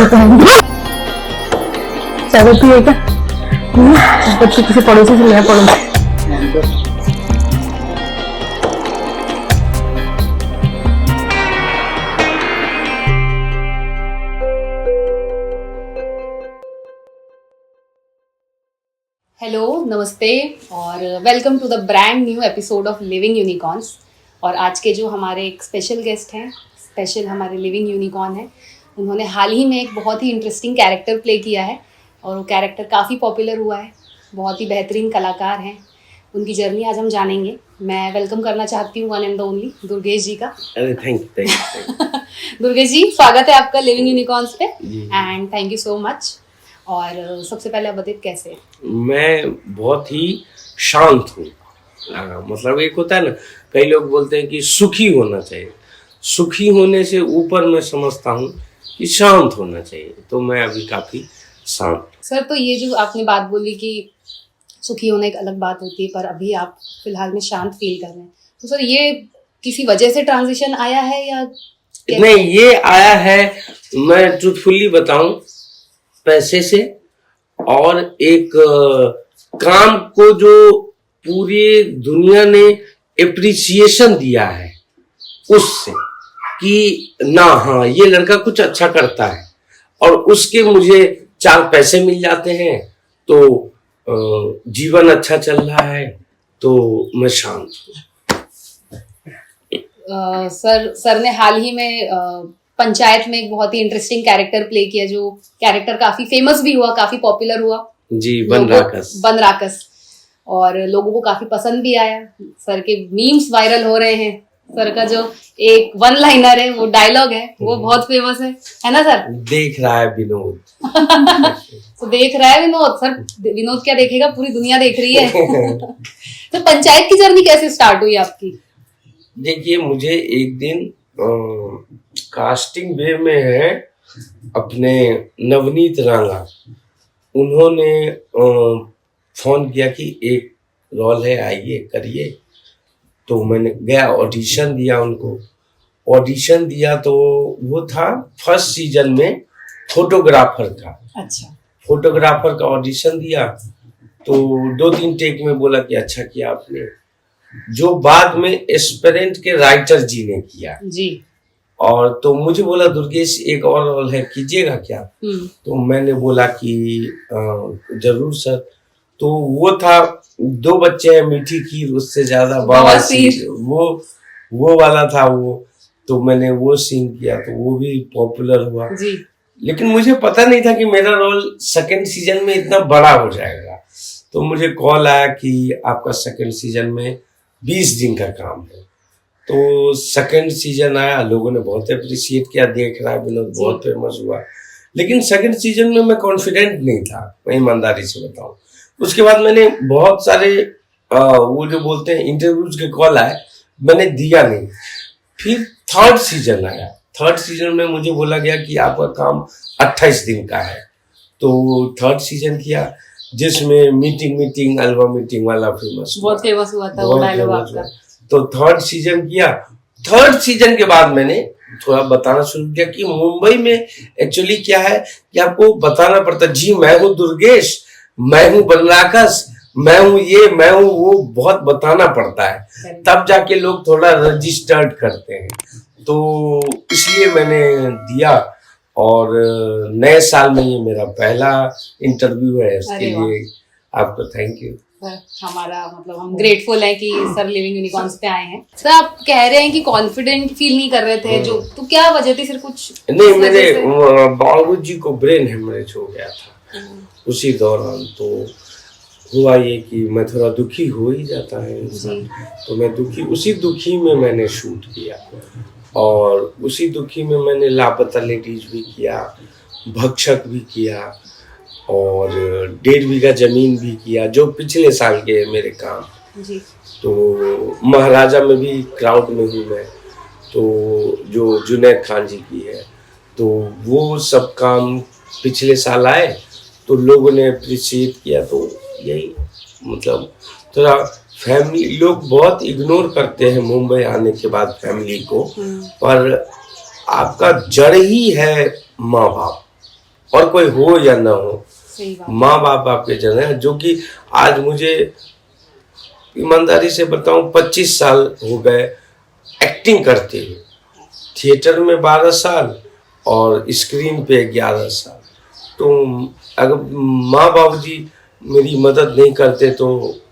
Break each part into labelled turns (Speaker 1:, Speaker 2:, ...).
Speaker 1: चाय पत्ती है क्या? बच्चे किसी पड़ोसी से लिया, पड़ोसी।
Speaker 2: हेलो, नमस्ते और welcome to the brand new episode of Living Unicorns. और आज के जो हमारे एक स्पेशल गेस्ट हैं, स्पेशल हमारे लिविंग यूनिकॉर्न हैं, उन्होंने हाल ही में एक बहुत ही इंटरेस्टिंग कैरेक्टर प्ले किया है और वो कैरेक्टर काफ़ी पॉपुलर हुआ है। बहुत ही बेहतरीन कलाकार हैं, उनकी जर्नी आज हम जानेंगे। मैं वेलकम करना चाहती हूँ one and the only Durgesh ji का।
Speaker 3: अरे थैंक यू।
Speaker 2: दुर्गेश जी, स्वागत है आपका लिविंग यूनिकॉर्न्स पे and thank you so much. और सबसे पहले आप बताइए कैसे हैं?
Speaker 3: मैं बहुत ही शांत हूँ। मतलब एक होता है ना, कई लोग बोलते हैं कि सुखी होना चाहिए। सुखी होने से ऊपर मैं समझता हूँ कि शांत होना चाहिए, तो मैं अभी काफी शांत।
Speaker 2: सर, तो ये जो आपने बात बोली कि सुखी होना एक अलग बात होती है, पर अभी आप फिलहाल में शांत फील कर रहे हैं, तो सर ये किसी वजह से ट्रांजिशन आया है या
Speaker 3: नहीं? ये आया है, मैं ट्रूथफुली बताऊं, पैसे से और एक काम को जो पूरी दुनिया ने एप्रिसिएशन दिया है उससे, कि ना हाँ ये लड़का कुछ अच्छा करता है और उसके मुझे 4 पैसे मिल जाते हैं, तो जीवन अच्छा चल रहा है, तो मैं शांत हूँ।
Speaker 2: सर ने हाल ही में पंचायत में एक बहुत ही इंटरेस्टिंग कैरेक्टर प्ले किया, जो कैरेक्टर काफी फेमस भी हुआ, काफी पॉपुलर हुआ
Speaker 3: जी, बनराकस,
Speaker 2: और लोगों को काफी पसंद भी आया। सर के मीम्स वायरल हो रहे हैं। सर का जो एक वन लाइनर है, वो डायलॉग है, वो बहुत फेमस है ना सर?
Speaker 3: देख रहा है विनोद।
Speaker 2: तो देख रहा है विनोद। सर विनोद क्या देखेगा, पूरी दुनिया देख रही है। तो पंचायत की जर्नी कैसे स्टार्ट हुई आपकी?
Speaker 3: देखिए, मुझे एक दिन कास्टिंग वे में है अपने नवनीत रांगा, उन्होंने फोन किया कि एक रोल है, आइए करिए। तो मैंने गया, ऑडिशन दिया उनको। ऑडिशन दिया तो वो था फर्स्ट सीजन में फोटोग्राफर का।
Speaker 2: अच्छा।
Speaker 3: फोटोग्राफर का ऑडिशन दिया तो 2-3 टेक में बोला कि अच्छा किया आपने, जो बाद में एस्पिरेंट के राइटर जी ने किया
Speaker 2: जी। और
Speaker 3: तो मुझे बोला दुर्गेश एक और रोल है, कीजिएगा क्या? तो मैंने बोला कि जरूर सर। तो वो था 2 बच्चे हैं मीठी खीर उससे ज्यादा बवासीर, वो वाला था वो। तो मैंने वो सीन किया तो वो भी पॉपुलर हुआ
Speaker 2: जी।
Speaker 3: लेकिन मुझे पता नहीं था कि मेरा रोल सेकंड सीजन में इतना बड़ा हो जाएगा। तो मुझे कॉल आया कि आपका सेकंड सीजन में 20 दिन का काम है। तो सेकंड सीजन आया, लोगों ने बहुत अप्रिशिएट किया, देख रहा है विनोद बहुत फेमस हुआ। लेकिन सेकंड सीजन में मैं कॉन्फिडेंट नहीं था, मैं ईमानदारी से बताऊं। उसके बाद मैंने बहुत सारे वो जो बोलते हैं इंटरव्यूज के कॉल आए, मैंने दिया नहीं। फिर थर्ड सीजन आया। थर्ड सीजन में मुझे बोला गया कि आपका काम 28 दिन का है। तो थर्ड सीजन किया, जिसमें मीटिंग अल्बम मीटिंग वाला
Speaker 2: बहुत फेमस हुआ था वो डायलॉग आपका।
Speaker 3: तो थर्ड सीजन किया। थर्ड सीजन के बाद मैंने थोड़ा बताना शुरू किया कि मुंबई में एक्चुअली क्या है कि आपको बताना पड़ता, जी मैं हूँ दुर्गेश, मैं हूँ बनराकस, मैं हूँ ये, मैं हूँ वो, बहुत बताना पड़ता है, तब जाके लोग थोड़ा रजिस्टर्ड करते हैं। तो इसलिए मैंने दिया और नए साल में ये मेरा पहला इंटरव्यू है। इसके लिए आपको थैंक यू।
Speaker 2: हमारा मतलब हम ग्रेटफुल हैं कि सर लिविंग यूनिकॉर्न्स पे आए हैं। सर आप कह रहे हैं कि कॉन्फिडेंट फील नहीं कर रहे थे, जो तो क्या वजह थी? सर कुछ
Speaker 3: नहीं, मेरे बाबूजी को ब्रेन हेमरेज हो गया था उसी दौरान। तो हुआ ये कि मैं थोड़ा दुखी हो ही जाता है इंसान, तो मैं उसी दुखी में मैंने शूट किया और उसी दुखी में मैंने लापता लेडीज भी किया, भक्षक भी किया और 1.5 बीघा जमीन भी किया, जो पिछले साल के मेरे काम जी। तो महाराजा में भी क्राउड में हूँ मैं, तो जो जुनैद खान जी की है, तो वो सब काम पिछले साल आए तो लोगों ने अप्रिशिएट किया। तो यही मतलब थोड़ा फैमिली, लोग बहुत इग्नोर करते हैं मुंबई आने के बाद फैमिली को, पर आपका जड़ ही है माँ बाप, और कोई हो या ना हो,
Speaker 2: सही बात।
Speaker 3: माँ बाप आपके जन है। जो कि आज मुझे ईमानदारी से बताऊं 25 साल हो गए एक्टिंग करते हुए, थिएटर में 12 साल और स्क्रीन पे 11 साल। तो अगर माँ बाबूजी मेरी मदद नहीं करते तो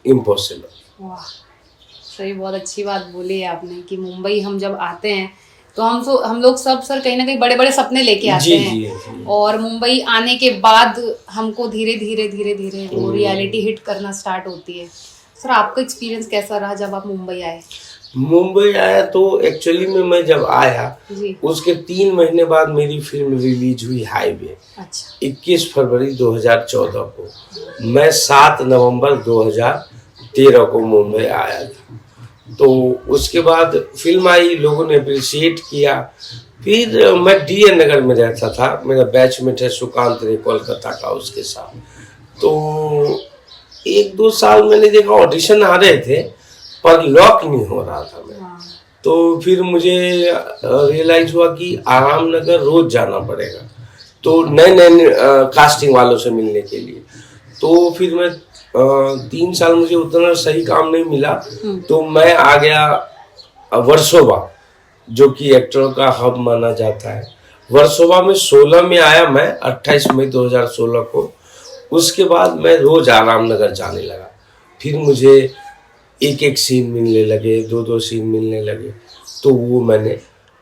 Speaker 3: इम्पॉसिबल।
Speaker 2: वाह, सही, बहुत अच्छी बात बोली है आपने कि मुंबई हम जब आते हैं तो हम लोग सब सर कहीं ना कहीं बड़े बड़े सपने लेके आते
Speaker 3: जी,
Speaker 2: हैं।
Speaker 3: जी।
Speaker 2: और मुंबई आने के बाद हमको धीरे धीरे वो रियलिटी हिट करना स्टार्ट होती है। सर आपका एक्सपीरियंस कैसा रहा जब आप मुंबई आए?
Speaker 3: मुंबई आया तो एक्चुअली में मैं जब आया
Speaker 2: जी।
Speaker 3: उसके 3 महीने बाद मेरी फिल्म रिलीज हुई हाईवे।
Speaker 2: अच्छा।
Speaker 3: 21 फरवरी 2014 को। मैं 7 नवंबर 2013 को मुंबई आया था। तो उसके बाद फिल्म आई, लोगों ने अप्रिशिएट किया। फिर मैं डीएन नगर में रहता था, मेरा बैचमेट है सुकांत रे कोलकाता का, उसके साथ। तो 1-2 साल मैंने देखा ऑडिशन आ रहे थे पर लॉक नहीं हो रहा था मैं। तो फिर मुझे रियलाइज हुआ कि आराम नगर रोज जाना पड़ेगा, तो नए नए कास्टिंग वालों से मिलने के लिए। तो फिर मैं 3 साल मुझे उतना सही काम नहीं मिला, तो मैं आ गया वर्सोवा, जो कि एक्टरों का हब माना जाता है। वर्सोवा में 16 में आया मैं, 28 मई 2016 को। उसके बाद मैं रोज आराम नगर जाने लगा। फिर मुझे एक सीन मिलने लगे, 2 सीन मिलने लगे, तो वो मैंने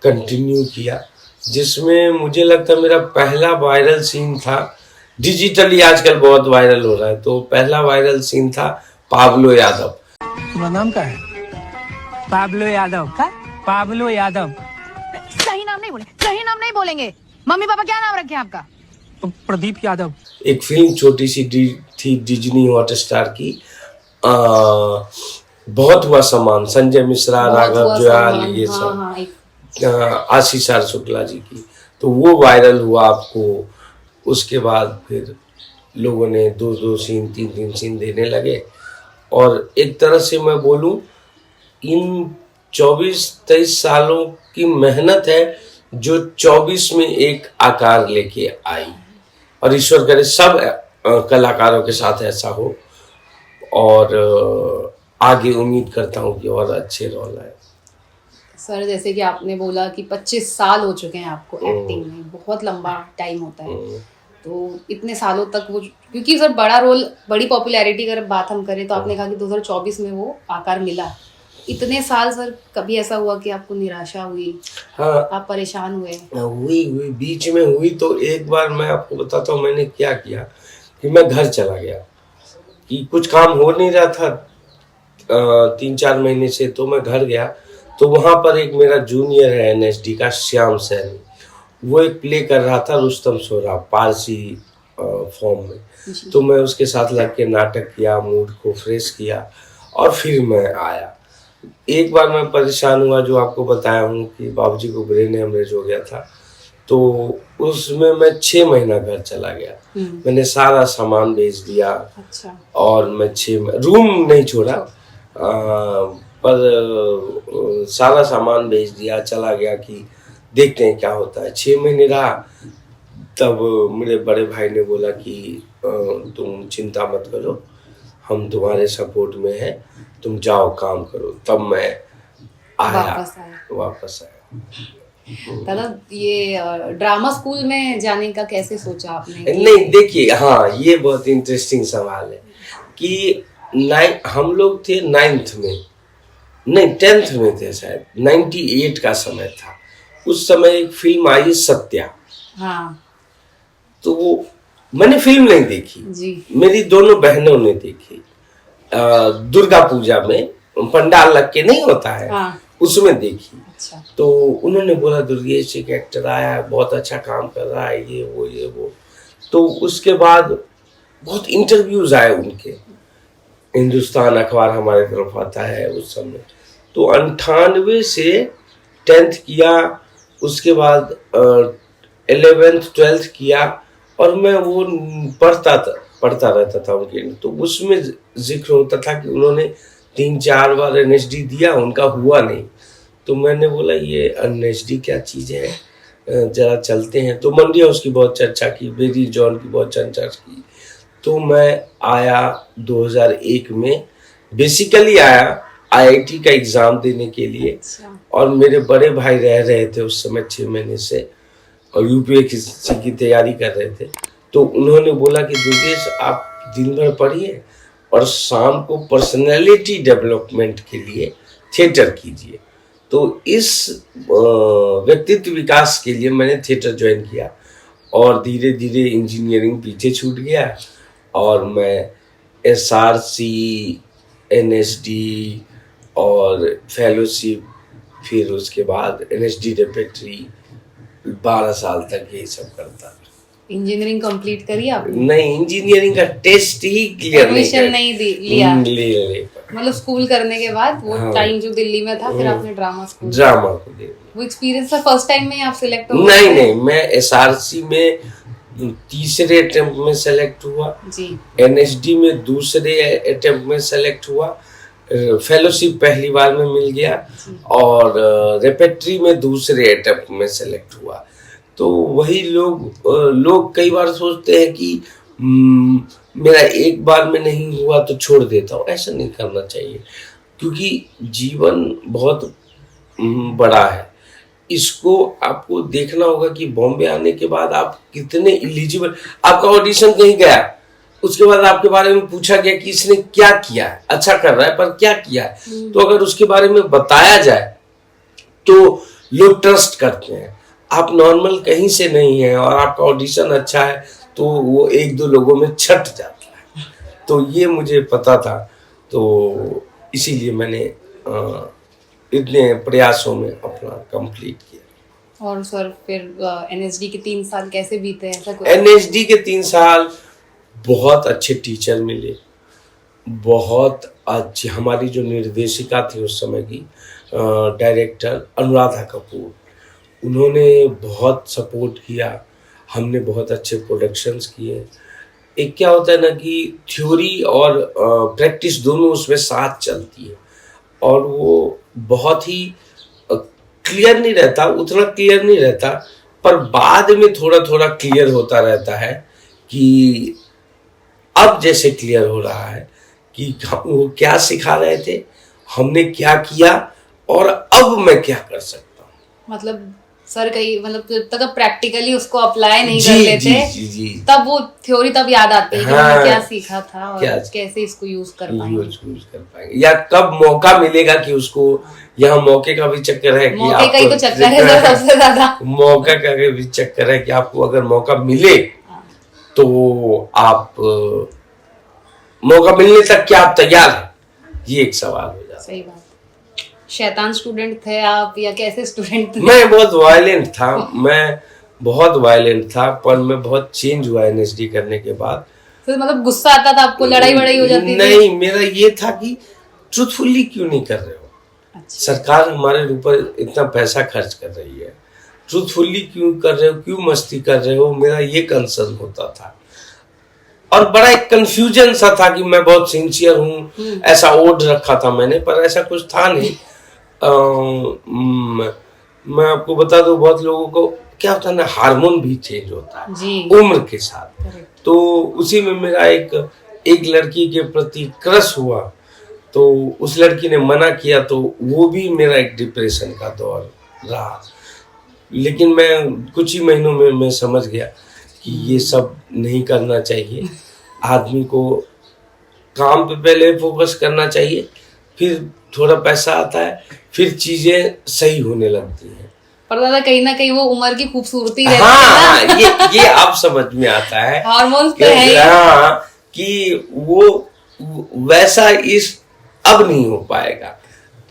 Speaker 3: कंटिन्यू किया, जिसमें मुझे लगता है मेरा पहला वायरल सीन था। डिजिटली आजकल बहुत वायरल हो रहा है, तो पहला वायरल सीन था पाब्लो यादव।
Speaker 4: तुम्हारा नाम क्या है? पाब्लो यादव। पाब्लो यादव।
Speaker 5: सही नाम नहीं बोले, सही नाम नहीं बोलेंगे। मम्मी पापा क्या नाम रखे हैं आपका?
Speaker 4: प्रदीप यादव।
Speaker 3: एक फिल्म छोटी सी थी डिज्नी हॉटस्टार की, बहुत हुआ सामान, संजय मिश्रा, राघव जुयाल, ये सब, आशीष आर शुक्ला जी की। तो वो वायरल हुआ आपको। उसके बाद फिर लोगों ने 2 सीन 3 सीन देने लगे। और एक तरह से मैं बोलूं, इन 24-23 सालों की मेहनत है जो 24 में एक आकार लेके आई। और ईश्वर करे सब कलाकारों के साथ ऐसा हो। और आगे उम्मीद करता हूँ कि और अच्छे रोल आए।
Speaker 2: सर जैसे कि आपने बोला कि 25 साल हो चुके हैं आपको एक्टिंग में, बहुत लंबा टाइम होता है। तो इतने सालों तक वो, क्योंकि सर बड़ा रोल, बड़ी पॉपुलैरिटी अगर बात हम करें तो आपने कहा कि 2024 में वो आकार मिला। इतने साल सर कभी ऐसा हुआ कि आपको निराशा हुई?
Speaker 3: हाँ,
Speaker 2: आप परेशान हुए?
Speaker 3: हुई बीच में हुई। तो एक बार मैं आपको बताता हूँ मैंने क्या किया, कि मैं घर चला गया, कि कुछ काम हो नहीं रहा था 3-4 महीने से। तो मैं घर गया, तो वहाँ पर एक मेरा जूनियर है एनएसडी का, श्याम सैनी, वो एक प्ले कर रहा था रुस्तम सोरा पारसी फॉर्म में। तो मैं उसके साथ लग के नाटक किया, मूड को फ्रेश किया, और फिर मैं आया। एक बार मैं परेशान हुआ, जो आपको बताया हूँ कि बाबूजी को ब्रेन हेमरेज हो गया था। तो उसमें मैं 6 महीना घर चला गया। मैंने सारा सामान बेच दिया।
Speaker 2: अच्छा।
Speaker 3: और मैं रूम नहीं छोड़ा, पर सारा सामान बेच दिया, चला गया कि देखते हैं क्या होता है। 6 महीने रहा, तब मेरे बड़े भाई ने बोला कि तुम चिंता मत करो, हम तुम्हारे सपोर्ट में हैं, तुम जाओ काम करो। तब मैं वापस आया।
Speaker 2: दादा, ये ड्रामा स्कूल में जाने का कैसे सोचा आपने?
Speaker 3: नहीं, देखिए, हाँ, ये बहुत इंटरेस्टिंग सवाल है कि हम लोग थे 9th में, नहीं 10th में थे शायद, 98 का समय था। उस समय एक फिल्म आई सत्या।
Speaker 2: हाँ।
Speaker 3: तो वो मैंने फिल्म नहीं देखी
Speaker 2: जी।
Speaker 3: मेरी दोनों बहनों ने देखी। दुर्गा पूजा में पंडाल लग के नहीं होता है,
Speaker 2: हाँ।
Speaker 3: उसमें देखी।
Speaker 2: अच्छा।
Speaker 3: तो उन्होंने बोला दुर्गेश एक एक्टर आया है, बहुत अच्छा काम कर रहा है, ये वो। तो उसके बाद बहुत इंटरव्यूज आए उनके, हिंदुस्तान अखबार हमारे तरफ आता है उस समय। तो 98 से 10th किया, उसके बाद 11th 12th किया, और मैं वो पढ़ता रहता था उनके। तो उसमें जिक्र होता था कि उन्होंने 3-4 बार एनएसडी दिया, उनका हुआ नहीं। तो मैंने बोला ये एनएसडी क्या चीज़ है, जरा चलते हैं। तो मंडी हाउस की बहुत चर्चा की, बेरी जॉन की बहुत चर्चा की। तो मैं आया 2001 में, बेसिकली आया आईआईटी का एग्ज़ाम देने के लिए। और मेरे बड़े भाई रह रहे थे उस समय 6 महीने से, और यूपीएससी की तैयारी कर रहे थे। तो उन्होंने बोला कि दुर्गेश आप दिन भर पढ़िए और शाम को पर्सनैलिटी डेवलपमेंट के लिए थिएटर कीजिए। तो इस व्यक्तित्व विकास के लिए मैंने थिएटर ज्वाइन किया, और धीरे धीरे इंजीनियरिंग पीछे छूट गया, और मैं एसआरसी, एनएसडी और फेलोशिप, फिर उसके बाद एनएसडी रेपेट्री 12 साल तक यही सब करता।
Speaker 2: इंजीनियरिंग कंप्लीट करी आपने?
Speaker 3: नहीं, इंजीनियरिंग का टेस्ट ही क्लियर
Speaker 2: एडमिशन नहीं लिया?
Speaker 3: ले
Speaker 2: मतलब स्कूल करने के बाद वो टाइम जो दिल्ली में था, फिर आपने ड्रामा
Speaker 3: को दे
Speaker 2: वो एक्सपीरियंस था फर्स्ट टाइम में आप सिलेक्ट हो?
Speaker 3: नहीं, मैं एसआरसी में तीसरे अटेम्प्ट में सेलेक्ट हुआ
Speaker 2: जी,
Speaker 3: एनएसडी में दूसरे अटेम्प्ट में सेलेक्ट हुआ, फेलोशिप पहली बार में मिल गया, और रेपेट्री में दूसरे अटेम्प्ट में सेलेक्ट हुआ। तो वही लोग कई बार सोचते हैं कि मेरा एक बार में नहीं हुआ तो छोड़ देता हूँ। ऐसा नहीं करना चाहिए, क्योंकि जीवन बहुत बड़ा है। इसको आपको देखना होगा कि बॉम्बे आने के बाद आप कितने एलिजिबल, आपका ऑडिशन कहीं गया, उसके बाद आपके बारे में पूछा गया कि इसने क्या किया है, अच्छा कर रहा है पर क्या किया है, तो अगर उसके बारे में बताया जाए तो लोग ट्रस्ट करते हैं। आप नॉर्मल कहीं से नहीं है और आपका ऑडिशन अच्छा है तो वो 1-2 लोगों में छट जाता है। तो ये मुझे पता था, तो इसीलिए मैंने इतने प्रयासों में अपना कंप्लीट किया।
Speaker 2: और सर फिर एनएसडी के 3 साल कैसे बीते? ऐसा कुछ?
Speaker 3: एनएसडी के 3 साल बहुत अच्छे टीचर मिले, बहुत अच्छी हमारी जो निर्देशिका थी उस समय की डायरेक्टर अनुराधा कपूर, उन्होंने बहुत सपोर्ट किया। हमने बहुत अच्छे प्रोडक्शंस किए। एक क्या होता है ना कि थ्योरी और प्रैक्टिस दोनों उसमें साथ चलती है, और वो बहुत ही क्लियर नहीं रहता, उतना क्लियर नहीं रहता, पर बाद में थोड़ा थोड़ा क्लियर होता रहता है कि अब जैसे क्लियर हो रहा है कि वो क्या सिखा रहे थे, हमने क्या किया, और अब मैं क्या कर सकता हूँ।
Speaker 2: मतलब सर कहीं मतलब जब तक आप प्रैक्टिकली उसको अप्लाई नहीं कर लेते
Speaker 3: जी,
Speaker 2: तब वो थ्योरी तब याद आती है कि हमने क्या सीखा था और कैसे इसको यूज कर
Speaker 3: पाएंगे, या कब मौका मिलेगा कि उसको, यहाँ मौके का भी चक्कर है कि
Speaker 2: मौके का ही तो चक्कर है सर सबसे ज्यादा।
Speaker 3: मौका का भी चक्कर है कि आपको अगर मौका मिले तो आप मौका मिलने तक क्या आप तैयार हैं, ये एक सवाल हो जाता है।
Speaker 2: सही बात। शैतान स्टूडेंट थे आप या कैसे स्टूडेंट थे?
Speaker 3: मैं बहुत वायलेंट था, पर मैं बहुत चेंज हुआ एनएसडी करने के बाद।
Speaker 2: तो मतलब गुस्सा आता था आपको, लड़ाई वड़ाई हो जाती थी?
Speaker 3: नहीं, मेरा ये था कि ट्रूथफुली क्यों नहीं कर रहे हो? अच्छा। सरकार हमारे ऊपर इतना पैसा खर्च कर रही है, ट्रूथफुली क्यों कर रहे हो, क्यों मस्ती कर रहे हो, मेरा ये कंसर्न होता था। और बड़ा एक कंफ्यूजन सा था कि मैं बहुत सिंसियर हूँ, ऐसा ओढ़ रखा था मैंने, पर ऐसा कुछ था नहीं। मैं आपको बता दूं, बहुत लोगों को क्या होता है ना, हार्मोन भी चेंज होता है उम्र के साथ। तो उसी में मेरा एक लड़की के प्रति क्रश हुआ, तो उस लड़की ने मना किया, तो वो भी मेरा एक डिप्रेशन का दौर रहा। लेकिन मैं कुछ ही महीनों में मैं समझ गया कि ये सब नहीं करना चाहिए। आदमी को काम पे पहले फोकस करना चाहिए, फिर थोड़ा पैसा आता है, फिर चीजें सही होने लगती हैं।
Speaker 2: पर दादा कहीं ना कहीं वो उम्र की खूबसूरती रहती
Speaker 3: है
Speaker 2: ना।
Speaker 3: ये अब समझ में आता है,
Speaker 2: हार्मोन्स तो है
Speaker 3: कि वो वैसा अब नहीं हो पाएगा।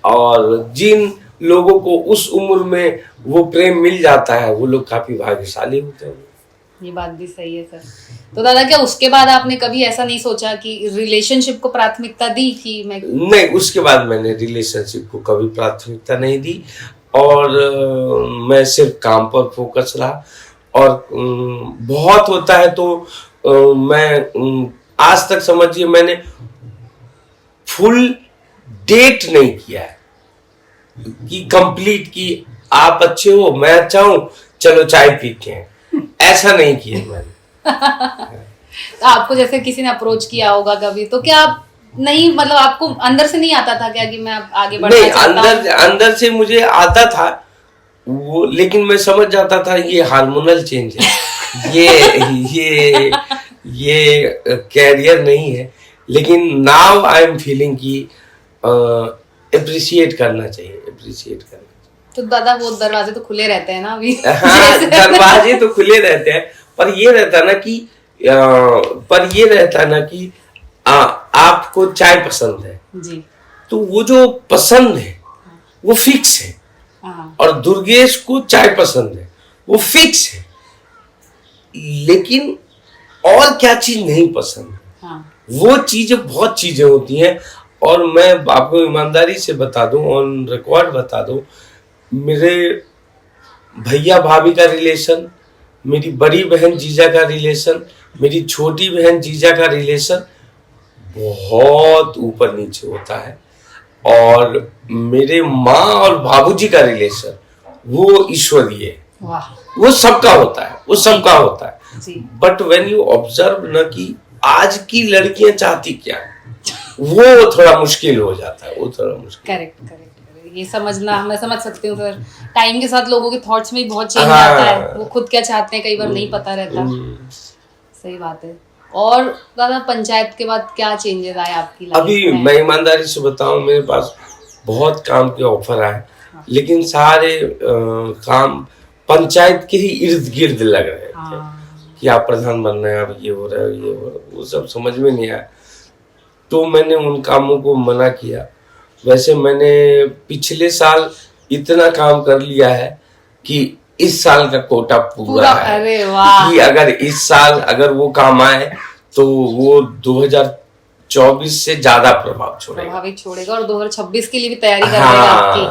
Speaker 3: और जिन लोगों को उस उम्र में वो प्रेम मिल जाता है, वो लोग काफी भाग्यशाली होते हैं।
Speaker 2: ये बात भी सही है सर। तो दादा क्या उसके बाद आपने कभी ऐसा नहीं सोचा कि रिलेशनशिप को प्राथमिकता दी कि मैं? नहीं,
Speaker 3: उसके बाद मैंने रिलेशनशिप को कभी प्राथमिकता नहीं दी, और मैं सिर्फ काम पर फोकस रहा। और बहुत होता है तो मैं आज तक समझिए मैंने फुल डेट नहीं किया है कि कंप्लीट, कि आप अच्छे हो मैं अच्छा हूं चलो चाय पीते हैं, ऐसा नहीं किया मैंने।
Speaker 2: तो आपको जैसे किसी ने अप्रोच किया होगा कभी, तो क्या आप नहीं, मतलब आपको अंदर से नहीं आता था क्या कि मैं आगे बढ़ना
Speaker 3: नहीं,
Speaker 2: चाहता हूं?
Speaker 3: अंदर से मुझे आता था वो, लेकिन मैं समझ जाता था ये हार्मोनल चेंज है, ये कैरियर नहीं है। लेकिन नाउ आई एम फीलिंग कि अप्रिशिएट करना चाहिए, अप्रिशिएट करना चाहिए।
Speaker 2: तो दादा वो दरवाजे तो खुले रहते हैं ना अभी।
Speaker 3: हाँ, दरवाजे तो खुले रहते हैं, पर ये रहता ना कि आपको चाय पसंद है
Speaker 2: जी।
Speaker 3: तो वो जो पसंद है वो फिक्स है,
Speaker 2: हाँ।
Speaker 3: और दुर्गेश को चाय पसंद है वो फिक्स है, लेकिन और क्या चीज नहीं पसंद है।
Speaker 2: हाँ।
Speaker 3: वो चीजें, बहुत चीजें होती हैं। और मैं आपको ईमानदारी से बता दूं, ऑन रिकॉर्ड बता दूं, मेरे भैया भाभी का रिलेशन, मेरी बड़ी बहन जीजा का रिलेशन, मेरी छोटी बहन जीजा का रिलेशन बहुत ऊपर नीचे होता है, और मेरे माँ और बाबूजी का रिलेशन वो ईश्वरीय है,
Speaker 2: वाह।
Speaker 3: वो सबका होता है, वो सबका होता है।
Speaker 2: जी।
Speaker 3: बट व्हेन यू ऑब्जर्व ना कि आज की लड़कियां चाहती क्या है, वो थोड़ा मुश्किल हो जाता है, वो थोड़ा मुश्किल।
Speaker 2: करेक्ट। ये समझना, मैं समझ सकती हूँ सर। टाइम के साथ लोगों के थॉट्स में भी बहुत चेंज
Speaker 3: हाँ।
Speaker 2: आता है, वो खुद क्या चाहते हैं कई बार नहीं पता रहता। सही बात है। और दादा पंचायत के बाद क्या चेंजेस आए आपकी लाइफ
Speaker 3: अभी
Speaker 2: में?
Speaker 3: मैं ईमानदारी से बताऊं, मेरे पास बहुत काम के ऑफर आए, लेकिन सारे काम पंचायत के ही इर्द गिर्द लग रहे थे।
Speaker 2: हाँ।
Speaker 3: कि आप प्रधान बन रहे हैं, अब ये हो रहा है, ये हो रहा है, वो सब समझ में नहीं आया, तो मैंने उन कामों को मना किया। वैसे मैंने पिछले साल इतना काम कर लिया है कि इस साल का कोटा पूरा है।
Speaker 2: अरे वाह।
Speaker 3: कि अगर इस साल अगर वो काम आए तो वो 2024 से ज्यादा
Speaker 2: प्रभावित छोड़ेगा, और 2026 के लिए भी तैयारी कर रहे हैं आपकी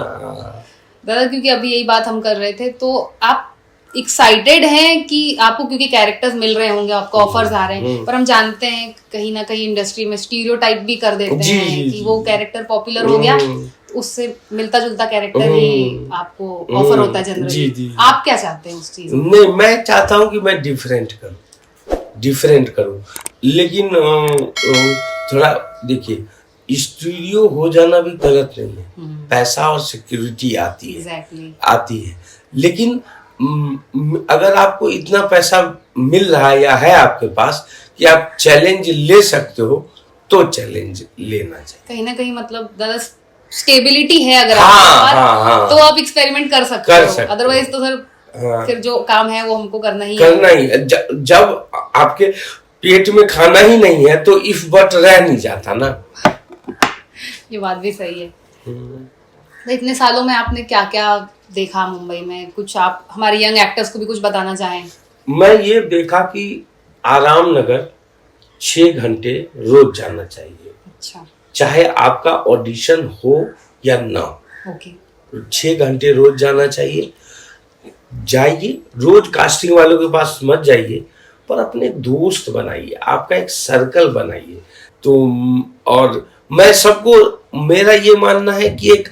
Speaker 2: दादा। क्योंकि अभी यही बात हम कर रहे थे, तो आप एक्साइटेड हैं कि आपको, क्योंकि कैरेक्टर्स मिल रहे होंगे, आपको ऑफर्स आ रहे हैं, पर हम जानते हैं कहीं ना कहीं इंडस्ट्री में स्टीरियोटाइप भी कर देते
Speaker 3: जी,
Speaker 2: हैं
Speaker 3: जी,
Speaker 2: कि
Speaker 3: जी।
Speaker 2: वो कैरेक्टर पॉपुलर हो गया, उससे मिलता जुलता कैरेक्टर ही आपको ऑफर होता है
Speaker 3: जी,
Speaker 2: जनरली।
Speaker 3: जी।
Speaker 2: आप क्या चाहते हैं उस चीज में?
Speaker 3: नहीं, मैं चाहता हूँ कि मैं डिफरेंट करूँ, लेकिन थोड़ा देखिए, स्टूडियो हो जाना भी गलत नहीं है, पैसा और सिक्योरिटी आती है।
Speaker 2: Exactly.
Speaker 3: आती है, लेकिन अगर आपको इतना पैसा मिल रहा है या है आपके पास कि आप चैलेंज ले सकते हो, तो चैलेंज लेना चाहिए।
Speaker 2: कहीं ना कहीं मतलब दादा स्टेबिलिटी है अगर
Speaker 3: हाँ,
Speaker 2: आपके पास,
Speaker 3: हाँ।
Speaker 2: तो आप एक्सपेरिमेंट कर सकते हो, अदरवाइज तो सर फिर जो काम है वो हमको करना ही है।
Speaker 3: जब आपके पेट में खाना ही नहीं है तो इफ बट रह नहीं जाता ना।
Speaker 2: ये बात भी सही है। तो इतने सालों में आपने क्या क्या देखा मुंबई में? कुछ आप हमारे यंग एक्टर्स को भी कुछ बताना चाहें?
Speaker 3: मैं ये देखा कि आराम नगर 6 घंटे रोज जाना चाहिए।
Speaker 2: अच्छा।
Speaker 3: चाहे आपका ऑडिशन हो या ना हो,
Speaker 2: ओके।
Speaker 3: 6 घंटे रोज जाना चाहिए। जाइए, रोज कास्टिंग वालों के पास मत जाइए, पर अपने दोस्त बनाइए, आपका एक सर्कल बनाइए। तो और मैं सबको, मेरा ये मानना है कि एक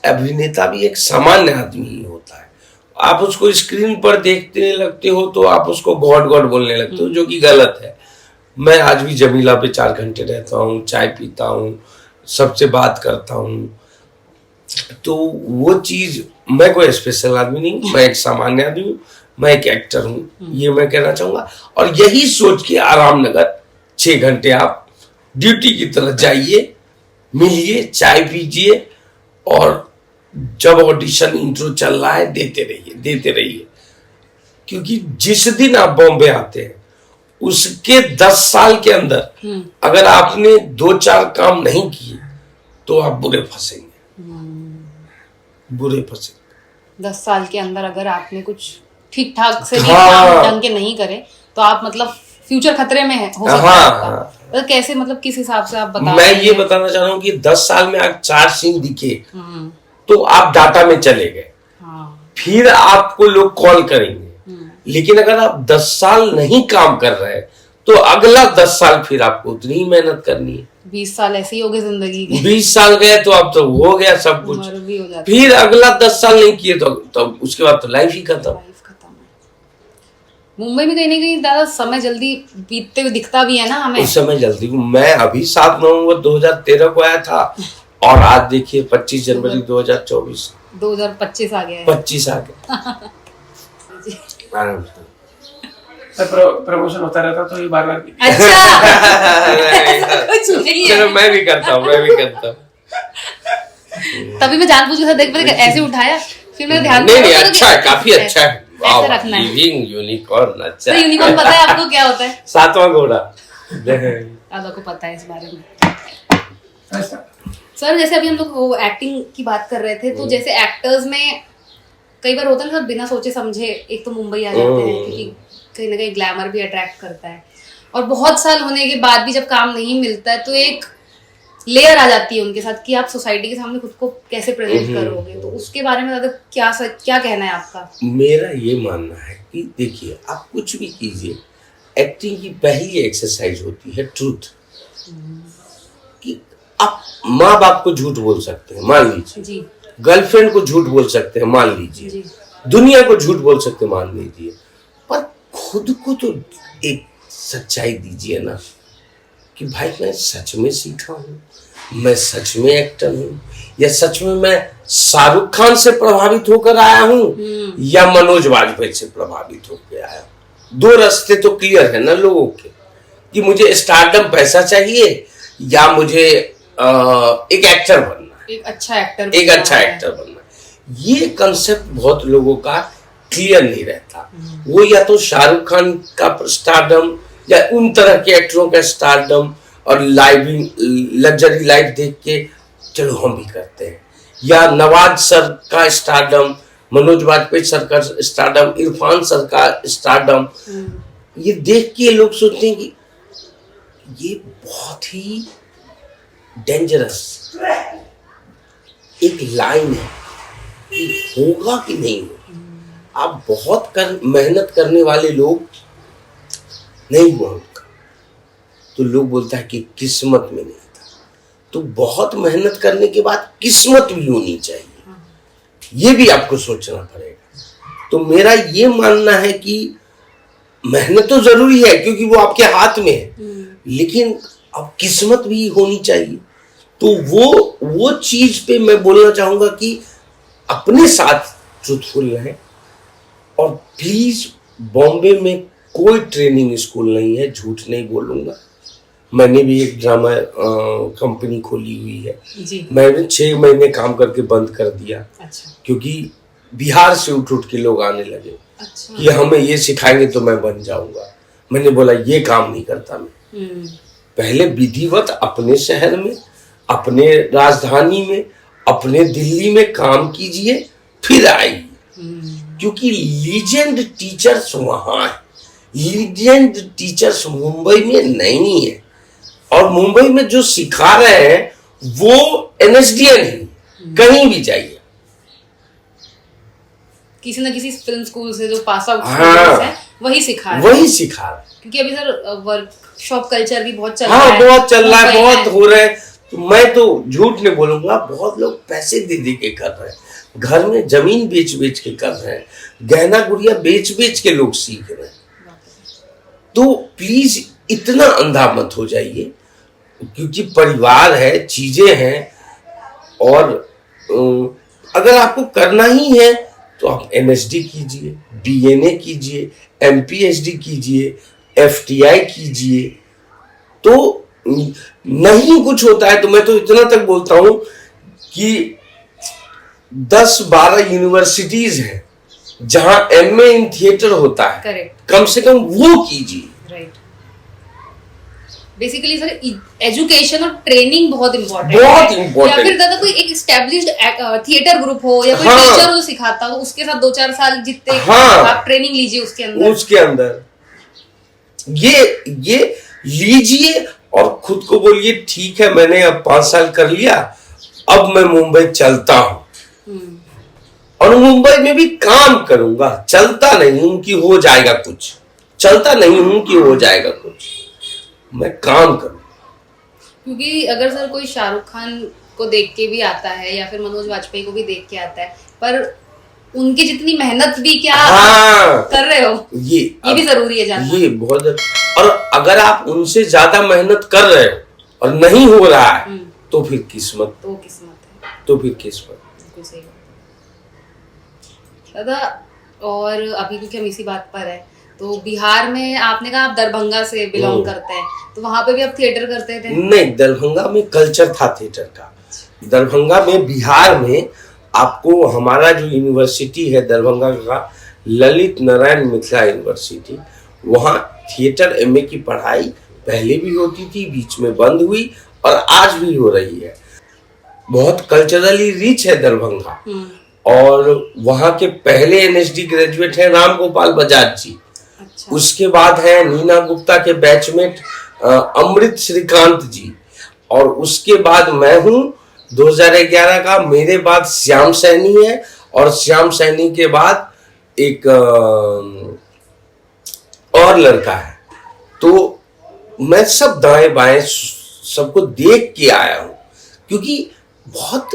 Speaker 3: अभिनेता भी एक सामान्य आदमी ही होता है। आप उसको स्क्रीन पर देखने लगते हो तो आप उसको गॉड गॉड बोलने लगते हो, जो कि गलत है। मैं आज भी जमीला पे 4 घंटे रहता हूँ, चाय पीता हूँ, सबसे बात करता हूँ, तो वो चीज, मैं कोई स्पेशल आदमी नहीं, मैं एक सामान्य आदमी हूँ, मैं एक एक्टर हूँ, ये मैं कहना चाहूंगा। और यही सोच के आराम नगर 6 घंटे आप ड्यूटी की तरह जाइए, मिलिए, चाय पीजिए, और जब ऑडिशन इंट्रो चल रहा है देते रहिए। क्योंकि जिस दिन आप बॉम्बे आते हैं उसके 10 साल के अंदर अगर आपने 2-4 काम नहीं किए तो आप बुरे फंसेंगे।
Speaker 2: 10 साल के अंदर अगर आपने कुछ ठीक ठाक से
Speaker 3: हाँ।
Speaker 2: काम ढंग के नहीं करे तो आप मतलब फ्यूचर खतरे में है, हो सकता है आपका। तो कैसे, मतलब किस हिसाब से आप बता
Speaker 3: मैं
Speaker 2: रहे
Speaker 3: ये
Speaker 2: हैं?
Speaker 3: बताना चाह रहा हूँ कि 10 साल में आप 4 सीन दिखे
Speaker 2: हम्म,
Speaker 3: तो आप डाटा में चले गए,
Speaker 2: हाँ।
Speaker 3: फिर आपको लोग कॉल करेंगे। लेकिन अगर आप 10 साल नहीं काम कर रहे तो अगला 10 साल फिर आपको उतनी ही मेहनत करनी है।
Speaker 2: 20 साल ऐसी हो गई जिंदगी की,
Speaker 3: 20 साल गए तो अब तो हो गया सब कुछ,
Speaker 2: उम्र भी हो जाती
Speaker 3: फिर अगला 10 साल नहीं किए तो उसके बाद तो लाइफ ही खत्म।
Speaker 2: लाइफ खत्म है। मुंबई में कहीं ना कहीं दादा समय जल्दी बीतते हुए दिखता भी है ना हमें।
Speaker 3: उस समय जल्दी, मैं अभी 7 नवंबर 2013 को आया था और आज देखिए 25 जनवरी 2024,
Speaker 2: 2025 आ गया है।
Speaker 3: 25 आ गया। आराम से।
Speaker 6: प्रमोशन होता रहता तो ये बार बार
Speaker 2: अच्छा कुछ नहीं है।
Speaker 3: चलो मैं भी करता हूँ।
Speaker 2: तभी मैं जानबूझ के देख पाते ऐसे उठाया, फिर मैं ध्यान
Speaker 3: नहीं अच्छा है, काफी अच्छा है।
Speaker 2: ऐसे रखना है।
Speaker 3: लिविंग यूनिकॉर्न अच्छा
Speaker 2: तो
Speaker 3: है।
Speaker 2: यूनिकॉर्न पता है आपको क्या होता है?
Speaker 3: 7वां घोड़ा।
Speaker 2: दादा को पता है इस बारे में। सर जैसे अभी हम लोग वो एक्टिंग की बात कर रहे थे, तो जैसे एक्टर्स में कई बार होता है ना सब बिना सोचे समझे एक तो मुंबई आ जाते हैं, क्योंकि कहीं ना कहीं ग्लैमर भी अट्रैक्ट करता है, और बहुत साल होने के बाद भी जब काम नहीं मिलता है तो एक लेयर आ जाती है उनके साथ कि आप सोसाइटी के सामने खुद को कैसे प्रेजेंट करोगे। तो उसके बारे में दादा क्या कहना है आपका?
Speaker 3: मेरा ये मानना है कि देखिए आप कुछ भी कीजिए, एक्टिंग की पहली एक्सरसाइज होती है ट्रूथ। कि आप माँ बाप को झूठ बोल सकते हैं, मान लीजिए
Speaker 2: जी,
Speaker 3: गर्लफ्रेंड को झूठ बोल सकते हैं, मान लीजिए
Speaker 2: जी,
Speaker 3: दुनिया को झूठ बोल सकते हैं, मान लीजिए, पर खुद को तो एक सच्चाई दीजिए ना कि भाई मैं सच में सीखा हूँ, मैं सच में एक्टर हूँ, या सच में मैं शाहरुख खान से प्रभावित होकर आया हूँ या मनोज वाजपेयी से प्रभावित होकर आया हूँ। 2 रास्ते तो क्लियर है ना लोगों के कि मुझे स्टारडम पैसा चाहिए या मुझे एक एक्टर बनना है,
Speaker 2: एक अच्छा एक्टर
Speaker 3: बनना है। ये कंसेप्ट बहुत लोगों का क्लियर नहीं रहता। वो या तो शाहरुख खान का स्टारडम या उन तरह के एक्टरों का स्टारडम और लग्जरी लाइफ देख के चलो हम भी करते हैं, या नवाज सर का स्टारडम, मनोज वाजपेयी सर का स्टारडम, इरफान सर का स्टारडम, ये देख के लोग सोचते हैं कि ये बहुत ही डेंजरस एक लाइन है कि होगा कि नहीं होगा। आप बहुत मेहनत करने वाले लोग नहीं होगा तो लोग बोलता है कि किस्मत में नहीं था, तो बहुत मेहनत करने के बाद किस्मत भी होनी चाहिए, ये भी आपको सोचना पड़ेगा। तो मेरा ये मानना है कि मेहनत तो जरूरी है क्योंकि वो आपके हाथ में है, लेकिन अब किस्मत भी होनी चाहिए। तो वो चीज पे मैं बोलना चाहूंगा कि अपने साथ ट्रूथफुल रहें। और प्लीज बॉम्बे में कोई ट्रेनिंग स्कूल नहीं है, झूठ नहीं बोलूंगा। मैंने भी एक ड्रामा कंपनी खोली हुई है
Speaker 2: जी।
Speaker 3: मैंने 6 महीने काम करके बंद कर दिया।
Speaker 2: अच्छा,
Speaker 3: क्योंकि बिहार से उठ के लोग आने लगे
Speaker 2: अच्छा।
Speaker 3: कि हमें ये सिखाएंगे तो मैं बन जाऊंगा। मैंने बोला ये काम नहीं करता मैं, पहले विधिवत अपने शहर में, अपने राजधानी में, अपने दिल्ली में काम कीजिए फिर आइए, क्योंकि लीजेंड टीचर्स वहां है, लीजेंड टीचर्स मुंबई में नहीं है। और मुंबई में जो सिखा रहे हैं वो NSDN ही, कहीं भी जाइए
Speaker 2: किसी न किसी फिल्म स्कूल से जो पास आउट है वही सिखा रहे हैं। क्योंकि अभी सर वर्कशॉप कल्चर भी बहुत चल रहा है।
Speaker 3: बहुत चल रहा है, बहुत हो रहा है। तो मैं तो झूठ नहीं बोलूंगा, बहुत लोग पैसे दे दे के कर रहे हैं, घर में जमीन बेच बेच के कर रहे हैं, गहना गुड़िया बेच बेच के लोग सीख रहे हैं। तो प्लीज इतना अंधा मत हो जाइए, क्योंकि परिवार है, चीजें हैं। और अगर आपको करना ही है तो आप MSD कीजिए, BNA कीजिए, MPHD कीजिए, FTI कीजिए। तो नहीं कुछ होता है तो मैं तो इतना तक बोलता हूं कि 10-12 यूनिवर्सिटीज हैं जहां MA इन थिएटर होता है।
Speaker 2: करेक्ट।
Speaker 3: कम से कम वो कीजिए।
Speaker 2: राइट। बेसिकली सर एजुकेशन और ट्रेनिंग बहुत इंपॉर्टेंट
Speaker 3: है।
Speaker 2: या फिर दादा कोई एक एस्टेब्लिश्ड थिएटर ग्रुप हो या कोई टीचर हो जो सिखाता हो, उसके साथ 2-4 साल जितने आप ट्रेनिंग लीजिए उसके अंदर
Speaker 3: ये लीजिए और खुद को बोलिए ठीक है मैंने अब 5 साल कर लिया, अब मैं मुंबई चलता हूं और मुंबई में भी काम करूंगा, चलता नहीं हूं कि हो जाएगा कुछ, चलता नहीं हूँ कि हो जाएगा कुछ, मैं काम करूँ।
Speaker 2: क्योंकि अगर सर कोई शाहरुख खान को देख के भी आता है या फिर मनोज वाजपेयी को भी देख के आता है, पर उनकी जितनी मेहनत भी क्या
Speaker 3: हाँ,
Speaker 2: कर रहे हो,
Speaker 3: ये
Speaker 2: भी जरूरी है जानना।
Speaker 3: ये बहुत, और अगर आप उनसे ज्यादा मेहनत कर रहे हो और नहीं हो रहा है तो फिर किस्मत,
Speaker 2: तो किस्मत है,
Speaker 3: तो फिर किस्मत।
Speaker 2: बिल्कुल सही बात। दादा, और अभी क्योंकि हम इसी बात पर है, तो बिहार में आपने कहा आप दरभंगा से बिलोंग करते हैं, तो वहां पे भी आप थिएटर करते थे?
Speaker 3: नहीं, दरभंगा में कल्चर था थिएटर का। दरभंगा में, बिहार में आपको हमारा जो यूनिवर्सिटी है दरभंगा का, ललित नारायण मिथिला यूनिवर्सिटी, वहाँ थिएटर एमए की पढ़ाई पहले भी होती थी, बीच में बंद हुई और आज भी हो रही है। बहुत कल्चरली रिच है दरभंगा। और वहाँ के पहले एनएसडी ग्रेजुएट हैं राम गोपाल बजाज जी।
Speaker 2: अच्छा।
Speaker 3: उसके बाद है नीना गुप्ता के बैचमेट अमृत श्रीकांत जी, और उसके बाद मैं हूँ 2011 का। मेरे बाद श्याम सैनी है, और श्याम सैनी के बाद एक और लड़का है। तो मैं सब दाएं बाएं सबको देख के आया हूँ, क्योंकि बहुत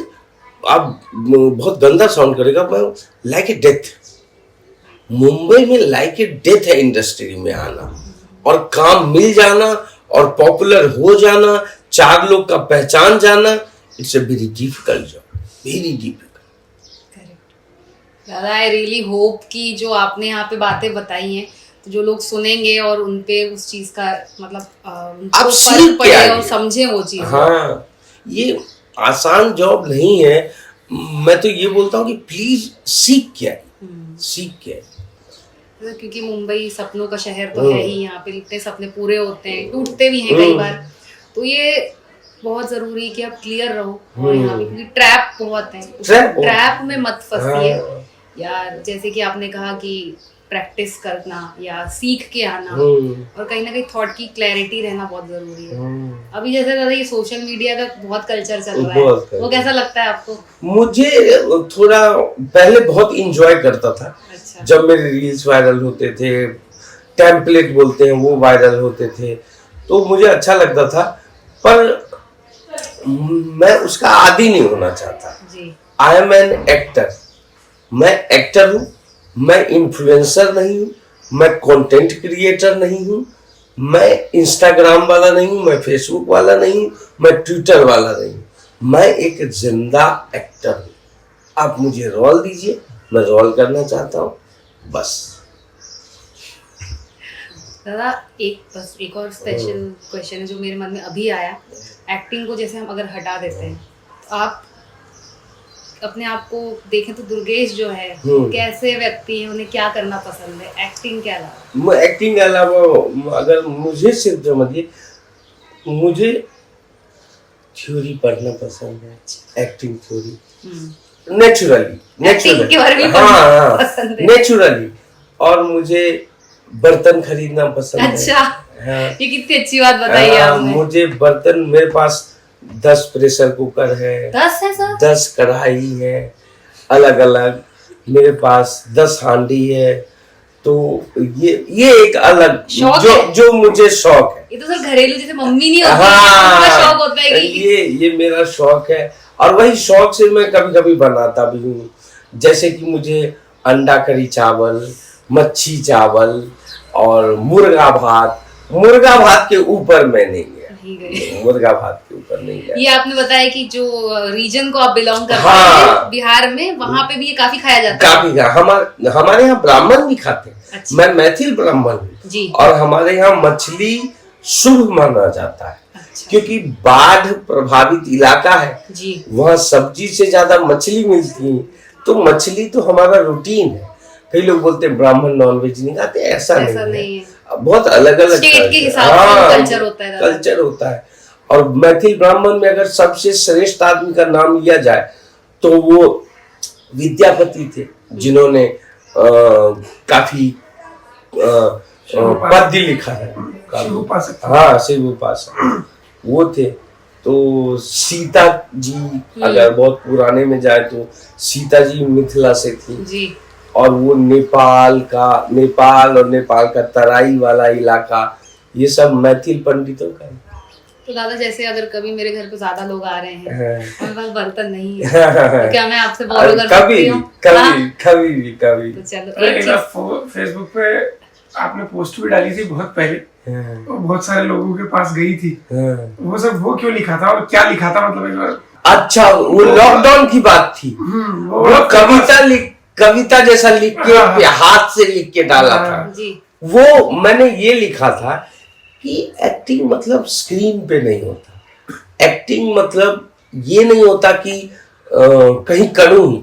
Speaker 3: गंदा साउंड करेगा, मैं लाइक ए डेथ, मुंबई में लाइक ए डेथ है इंडस्ट्री में आना और काम मिल जाना और पॉपुलर हो जाना, 4 लोग का पहचान जाना। It's a very difficult job, very difficult.
Speaker 2: दादा, आई रियली होप कि जो आपने यहाँ पे बातें बताई हैं, तो जो लोग सुनेंगे और उनपे उस चीज का मतलब
Speaker 3: आप सीख के आइए
Speaker 2: और समझे वो चीज।
Speaker 3: हाँ, ये आसान जॉब नहीं है। मैं तो ये बोलता हूँ कि प्लीज सीख के आइए, सीख के आइए।
Speaker 2: क्योंकि मुंबई सपनों का शहर तो है ही, यहाँ पे इतने सपने पूरे होते हैं, टूटते भी हैं कई बार। तो ये बहुत जरूरी है कि आप क्लियर रहो, और यहाँ पे क्योंकि ट्रैप बहुत है, ट्रैप में मत फंसिए। यार जैसे कि आपने कहा कि प्रैक्टिस करना या सीख के आना, और कहीं ना कहीं थॉट की क्लैरिटी रहना बहुत जरूरी है। अभी जैसे दादा ये सोशल मीडिया का बहुत कल्चर चल रहा है, वो कैसा लगता है आपको?
Speaker 3: मुझे थोड़ा पहले बहुत इंजॉय करता था।
Speaker 2: अच्छा।
Speaker 3: जब मेरे रील्स वायरल होते थे, टेम्पलेट बोलते हैं वो वायरल होते थे, तो मुझे अच्छा लगता था, पर मैं उसका आदी नहीं होना चाहता। आई एम एन एक्टर, मैं एक्टर हूँ, मैं इन्फ्लुएंसर नहीं हूँ, मैं कंटेंट क्रिएटर नहीं हूँ, मैं इंस्टाग्राम वाला नहीं हूँ, मैं फेसबुक वाला नहीं हूँ, मैं ट्विटर वाला नहीं हूँ, मैं एक जिंदा एक्टर हूँ। आप मुझे रोल दीजिए, मैं रोल करना चाहता हूँ, बस।
Speaker 2: दादा, एक और स्पेशल क्वेश्चन है जो मेरे मन में अभी आया। एक्टिंग को जैसे हम अगर हटा देते हैं, तो आप अपने आप को देखें तो दुर्गेश जो है कैसे व्यक्ति है, उन्हें क्या करना पसंद है एक्टिंग के अलावा?
Speaker 3: एक्टिंग के अलावा अगर मुझे सिर्फ समझिए, मुझे थ्योरी पढ़ना पसंद है, एक्टिंग थ्योरी नेचुरली, हाँ, नेचुरली। और मुझे बर्तन खरीदना पसंद है।
Speaker 2: अच्छा, ये कितनी अच्छी बात बताई आपने।
Speaker 3: मुझे बर्तन, मेरे पास 10 प्रेशर कुकर है,
Speaker 2: 10 है सर,
Speaker 3: 10 कढ़ाई है अलग अलग, मेरे पास 10 हांडी है। तो ये एक अलग जो मुझे शौक है।
Speaker 2: ये तो सर घरेलू जैसे मम्मी नहीं होती, हाँ, शौक होता है कि
Speaker 3: ये मेरा शौक है, और वही शौक से मैं कभी कभी बनाता भी हूँ। जैसे कि मुझे अंडा करी चावल, मच्छी चावल और मुर्गा भात के ऊपर मैं नहीं गया, मुर्गा भात के ऊपर नहीं गया।
Speaker 2: ये आपने बताया कि जो रीजन को आप बिलोंग करते हैं बिहार में, वहाँ पे भी ये काफी खाया जाता है।
Speaker 3: काफी हमारे यहाँ ब्राह्मण भी खाते हैं। अच्छा। मैं मैथिल ब्राह्मण हूँ, और हमारे यहाँ मछली शुभ माना जाता है। अच्छा। क्योंकि बाढ़ प्रभावित इलाका है जी, वहाँ सब्जी से ज्यादा मछली मिलती है, तो मछली तो हमारा रूटीन है। कई लोग बोलते हैं ब्राह्मण नॉनवेज नहीं खाते, ऐसा नहीं है। बहुत अलग अलग
Speaker 2: स्टेट के हिसाब से कल्चर होता है।
Speaker 3: और मैथिल ब्राह्मण में अगर सबसे श्रेष्ठ आदमी का नाम लिया जाए तो वो विद्यापति थे, जिन्होंने काफी पद्य लिखा है। हाँ, शिव उपासक वो थे। तो सीता जी, अगर बहुत पुराने में जाए तो सीता जी मिथिला से थी जी। और वो नेपाल और नेपाल का तराई वाला इलाका, ये सब मैथिल पंडितों का है।
Speaker 2: तो दादा जैसे अगर कभी मेरे घर पे ज्यादा लोग आ रहे हैं
Speaker 3: हाँ।
Speaker 2: और मेरे पास बर्तन नहीं है तो क्या मैं आपसे बोरो कर
Speaker 3: कभी
Speaker 2: सकती
Speaker 3: भी
Speaker 2: हूँ?
Speaker 3: कभी
Speaker 2: हाँ?
Speaker 3: कभी
Speaker 2: तो चलो
Speaker 6: अरे
Speaker 2: एक
Speaker 6: एक
Speaker 2: चीज
Speaker 6: बार फेसबुक पे आपने पोस्ट भी डाली थी बहुत पहले,
Speaker 3: हाँ,
Speaker 6: वो बहुत सारे लोगों के पास गई थी,
Speaker 3: हाँ।
Speaker 6: वो क्यों लिखा था और क्या लिखा था, मतलब एक बार।
Speaker 3: अच्छा, वो लॉकडाउन की बात थी। वो कविता जैसा लिख के
Speaker 6: हाँ।
Speaker 3: हाथ से लिख के डाला था।
Speaker 2: जी
Speaker 3: वो मैंने ये लिखा था कि एक्टिंग मतलब स्क्रीन पे नहीं होता, एक्टिंग मतलब ये नहीं होता कि कहीं करूं ही।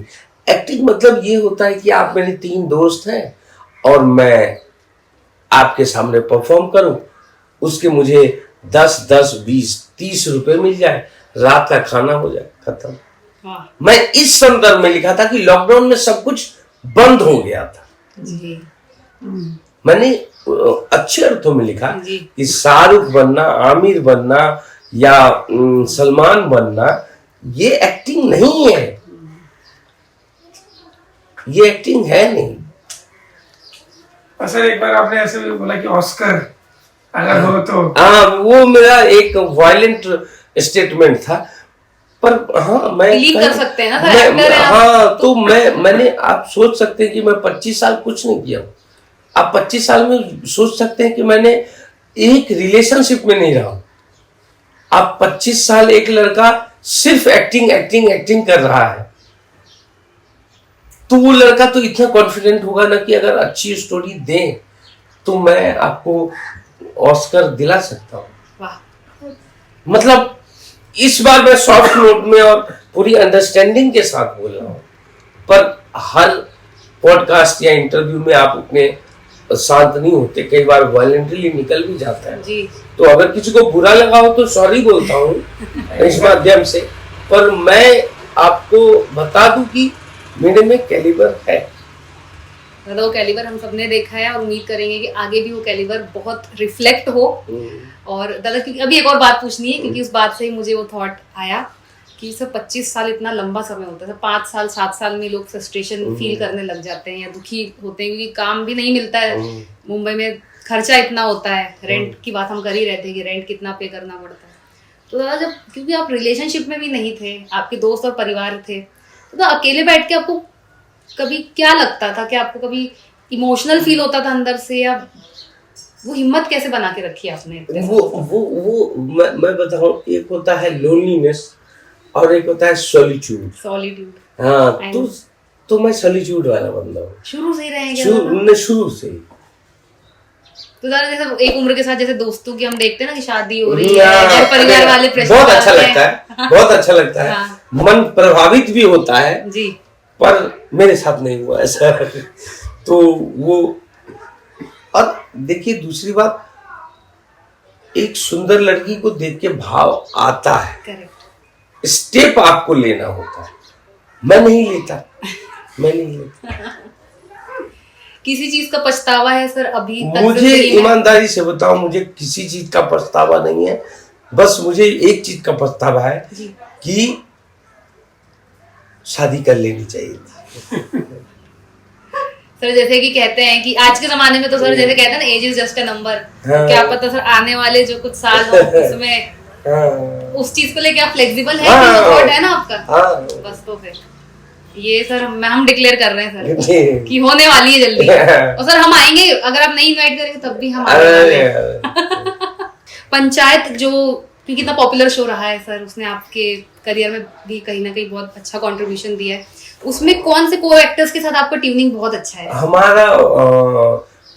Speaker 3: एक्टिंग मतलब ये होता है कि आप मेरे 3 दोस्त हैं और मैं आपके सामने परफॉर्म करूं, उसके मुझे 10, 20, 30 रुपए मिल जाए, रात का खाना हो जाए, खत्म।
Speaker 2: वाह
Speaker 3: मैं इस संदर्भ में लिखा था कि लॉकडाउन में सब कुछ बंद हो गया था।
Speaker 2: जी
Speaker 3: मैंने अच्छे अर्थों में लिखा
Speaker 2: जी।
Speaker 3: कि शाहरुख बनना, आमिर बनना या सलमान बनना ये एक्टिंग नहीं है, ये एक्टिंग है नहीं।
Speaker 6: और सर एक बार आपने ऐसे भी बोला कि ऑस्कर अगर हो तो।
Speaker 3: हाँ, वो मेरा एक वायलेंट स्टेटमेंट था, पर हाँ मैं
Speaker 2: Believe कर सकते हैं ना सर,
Speaker 3: मैं-
Speaker 2: actor है आप,
Speaker 3: हाँ तो मैंने आप सोच सकते हैं कि मैं 25 साल कुछ नहीं किया हूँ। आप 25 साल में सोच सकते हैं कि मैंने एक रिलेशनशिप में नहीं रहा हूं। आप 25 साल एक लड़का सिर्फ एक्टिंग कर रहा है, तो वो लड़का तो इतना कॉन्फिडेंट होगा ना कि अगर अच्छी स्टोरी दें तो मैं आपको ऑस्कर दिला सकता हूँ।
Speaker 2: वाह
Speaker 3: मतलब इस बार मैं सॉफ्ट नोट में और पूरी अंडरस्टैंडिंग के साथ बोल रहा हूँ, पर हर पॉडकास्ट या इंटरव्यू में आप उतने शांत नहीं होते, कई बार वायलेंटली निकल भी जाता है।
Speaker 2: जी
Speaker 3: तो अगर किसी को बुरा लगा हो तो सॉरी बोलता हूँ इस माध्यम से, पर मैं आपको बता दूं कि मेरे में कैलिबर है।
Speaker 2: दादा वो कैलिबर हम सबने देखा है और उम्मीद करेंगे कि आगे भी वो कैलिबर बहुत रिफ्लेक्ट हो। और दादा क्योंकि अभी एक और बात पूछनी है, क्योंकि उस बात से ही मुझे वो थॉट आया कि सर 25 साल इतना लंबा समय होता है, 5 साल 7 साल में लोग फ्रस्ट्रेशन फील करने लग जाते हैं या दुखी होते हैं क्योंकि काम भी नहीं मिलता है। मुंबई में खर्चा इतना होता है, रेंट की बात हम कर ही रहते हैं कि रेंट कितना पे करना पड़ता है। तो दादा जब क्योंकि आप रिलेशनशिप में भी नहीं थे, आपके दोस्त और परिवार थे, तो अकेले बैठ के आपको कभी क्या लगता था कि आपको कभी इमोशनल फील होता था अंदर से, या वो हिम्मत कैसे बना के रखी आपने?
Speaker 3: वो मैं बताऊं, एक होता है लोनलीनेस और एक होता है सॉलिट्यूड। हाँ, तो मैं सॉलिट्यूड वाला बंदा हूँ
Speaker 2: शुरू से ही रहे क्या दादा?
Speaker 3: शुरू से ही।
Speaker 2: तो दादा जैसे एक उम्र के साथ जैसे दोस्तों की हम देखते हैं ना कि शादी हो रही है, घर परिवार वाले प्रेशर
Speaker 3: बहुत अच्छा
Speaker 2: डालते
Speaker 3: लगता
Speaker 2: हैं।
Speaker 3: है, बहुत अच्छा लगता है।
Speaker 2: हाँ।
Speaker 3: मन प्रभावित भी होता है
Speaker 2: जी
Speaker 3: पर मेरे साथ नहीं हुआ ऐसा। तो वो, और देखिए दूसरी बात, एक सुंदर लड़की को देख के भाव आता है,
Speaker 2: करेक्ट।
Speaker 3: स्टेप आपको लेना होता है, मैं नहीं लेता।
Speaker 2: किसी चीज का पछतावा है सर अभी तक
Speaker 3: मुझे
Speaker 2: जिंदगी में?
Speaker 3: ईमानदारी से बताओ, मुझे किसी चीज का पछतावा नहीं है, बस मुझे एक चीज का पछतावा है
Speaker 2: जी।
Speaker 3: कि शादी कर लेनी चाहिए थी।
Speaker 2: सर जैसे कि कहते हैं कि आज के जमाने में तो सर जैसे कहते हैं ना, age is just a number.
Speaker 3: हाँ।
Speaker 2: क्या पता सर आने वाले जो कुछ साल हो उसमें
Speaker 3: हाँ,
Speaker 2: उस चीज को लेके आप फ्लेक्सिबल है
Speaker 3: हाँ।
Speaker 2: कि थॉट है ना आपका?
Speaker 3: हाँ।
Speaker 2: बस तो फिर ये सर हम डिक्लेयर कर रहे हैं
Speaker 3: जी।
Speaker 2: सर कि होने वाली है जल्दी। और सर हम आएंगे, अगर आप नहीं इनवाइट करेंगे तब भी हम आने वाले हैं। पंचायत जो क्योंकि इतना पॉपुलर शो रहा है सर, उसने आपके करियर में भी कहीं ना कहीं बहुत अच्छा कंट्रीब्यूशन दिया है। उसमें कौन से को एक्टर्स के साथ आपका ट्यूनिंग बहुत अच्छा है?
Speaker 3: हमारा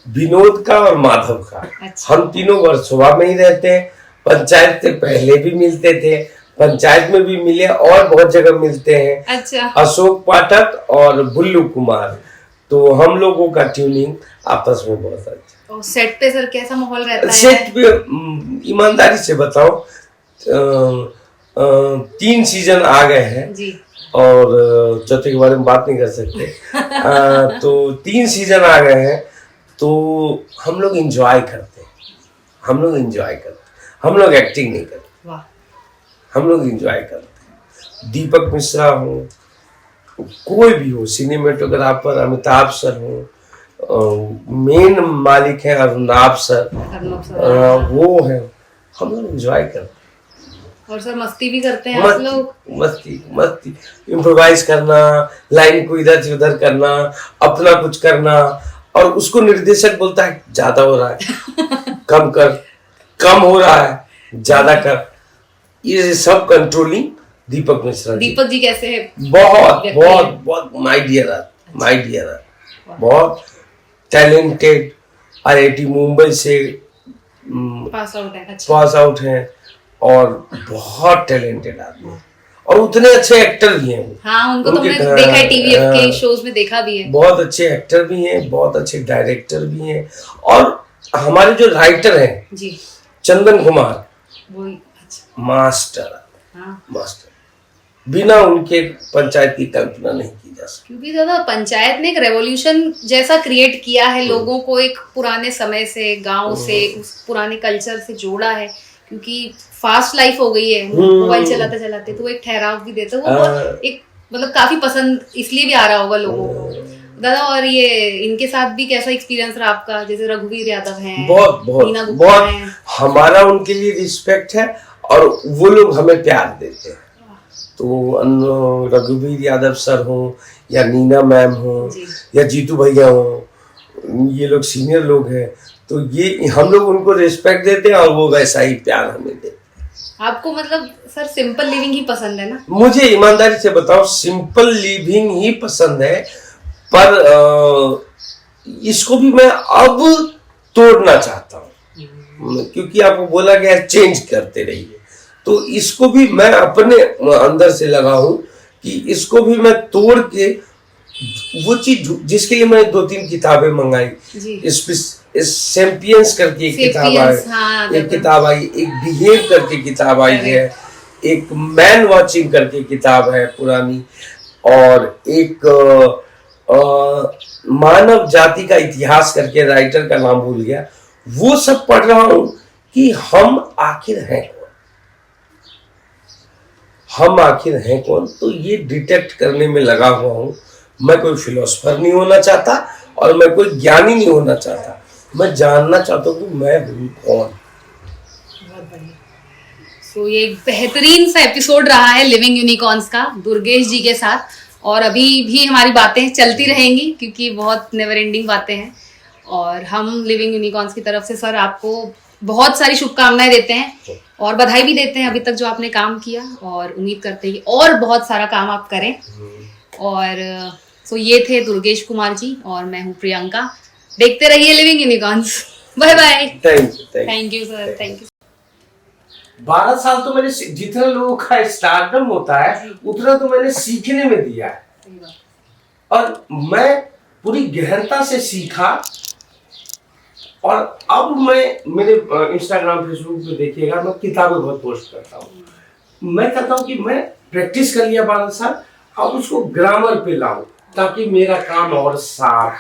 Speaker 3: विनोद का और माधव का।
Speaker 2: अच्छा।
Speaker 3: हम तीनों वर्सोवा में ही रहते हैं, पंचायत से पहले भी मिलते थे, पंचायत में भी मिले और बहुत जगह मिलते हैं।
Speaker 2: अच्छा।
Speaker 3: अशोक पाठक और बुल्लू कुमार, तो हम लोगों का ट्यूनिंग आपस में बहुत अच्छा।
Speaker 2: और सेट पे सर कैसा माहौल रहता है?
Speaker 3: सेट पे ईमानदारी से बताओ, 3 सीजन आ गए हैं
Speaker 2: जी।
Speaker 3: और चौथे के बारे में बात नहीं कर सकते। तो 3 सीजन आ गए हैं, तो हम लोग एंजॉय करते हैं, हम लोग एक्टिंग नहीं करते,
Speaker 2: वाह।
Speaker 3: हम लोग एंजॉय करते हैं। दीपक मिश्रा हो, कोई भी हो, सिनेमेटोग्राफर अमिताभ सर हो, मेन मालिक है अर्नब सर,
Speaker 2: अर्नब सर,
Speaker 3: वो है, हम लोग एंजॉय करते हैं।
Speaker 2: और सर मस्ती भी करते हैं आप लोग?
Speaker 3: मस्ती इम्प्रोवाइज करना, लाइन को इधर से उधर करना, अपना कुछ करना, और उसको निर्देशक बोलता है ज्यादा हो रहा है कम कर, कम हो रहा है ज्यादा कर, ये सब कंट्रोलिंग दीपक मिश्रा जी।
Speaker 2: दीपक जी कैसे है?
Speaker 3: बहुत माय डियर, बहुत टैलेंटेड, IIT मुंबई से पास आउट हैं और बहुत टैलेंटेड आदमी हैं, और उतने अच्छे एक्टर भी हैं।
Speaker 2: हाँ, उनको तो हमने देखा है टीवी के शोज में, देखा भी है।
Speaker 3: बहुत अच्छे एक्टर भी हैं, बहुत अच्छे डायरेक्टर भी हैं, और हमारे जो राइटर हैं
Speaker 2: जी,
Speaker 3: चंदन कुमार,
Speaker 2: वही, अच्छा,
Speaker 3: मास्टर,
Speaker 2: हाँ।
Speaker 3: मास्टर, बिना उनके पंचायत की कल्पना नहीं की जा सकती।
Speaker 2: क्योंकि दादा पंचायत ने एक रेवोल्यूशन जैसा क्रिएट किया है, लोगों को एक पुराने समय से, गांव से, उस पुराने कल्चर से जोड़ा है, क्योंकि फास्ट लाइफ हो गई है, मोबाइल चलाते चलाते, तो एक ठहराव भी देता है, वो बहुत एक मतलब काफी पसंद इसलिए भी आ रहा होगा लोगों को दादा। और ये इनके साथ भी कैसा एक्सपीरियंस रहा आपका? जैसे रघुवीर यादव हैं,
Speaker 3: बहुत हमारा उनके लिए रिस्पेक्ट है, और वो लोग हमें प्यार देते हैं। तो रघुवीर यादव सर हो, या नीना मैम हो, या जीतू भैया हो, ये लोग सीनियर लोग हैं, तो ये हम लोग उनको रिस्पेक्ट देते हैं, और वो वैसा ही प्यार हमें देते हैं।
Speaker 2: आपको मतलब सर सिंपल लिविंग ही पसंद है ना?
Speaker 3: मुझे ईमानदारी से बताओ, सिंपल लिविंग ही पसंद है, पर इसको भी मैं अब तोड़ना चाहता हूँ, क्योंकि आपको बोला गया चेंज करते रहिए, तो इसको भी मैं अपने अंदर से लगा हूं कि इसको भी मैं तोड़ के, वो चीज जिसके लिए मैंने 2-3 किताबें मंगाई, इस सैम्पियंस करके एक किताब आई,
Speaker 2: हाँ,
Speaker 3: एक किताब आई, एक बिहेव करके किताब आई है, एक मैन वॉचिंग करके किताब है पुरानी, और एक मानव जाति का इतिहास करके, राइटर का नाम भूल गया, वो सब पढ़ रहा हूं कि हम आखिर हैं कौन, तो ये डिटेक्ट करने में लगा हुआ हूं। मैं कोई फिलोसोफर नहीं होना चाहता, और मैं कोई ज्ञानी नहीं होना चाहता, मैं जानना चाहता हूँ कि मैं हूँ कौन।
Speaker 2: बहुत बढ़िया। सो ये एक बेहतरीन सा एपिसोड रहा है लिविंग यूनिकॉर्न्स का दुर्गेश जी के साथ, और अभी भी हमारी बातें चलती रहेंगी, क्योंकि बहुत नेवर एंडिंग बातें हैं। और हम लिविंग यूनिकॉर्न्स की तरफ से सर आपको बहुत सारी शुभकामनाएं देते हैं, और बधाई भी देते हैं अभी तक जो आपने काम किया, और उम्मीद करते हैं कि और बहुत सारा काम आप करें। और सो ये थे दुर्गेश कुमार जी, और मैं हूँ प्रियंका। देखते रहिए Living Unicorns. Bye bye. Thank you sir, thank you.
Speaker 3: 12 साल तो मैंने, जितना लोगों का स्टार्टअप होता है उतना तो मैंने सीखने में दिया है, और मैं पूरी गहनता से सीखा, और अब मैं मेरे इंस्टाग्राम फेसबुक पे देखिएगा, मैं किताबें बहुत पोस्ट करता हूँ। मैं कहता हूँ कि मैं प्रैक्टिस कर लिया 12 साल, अब उसको ग्रामर पे लाऊं, ताकि मेरा काम और साफ हो।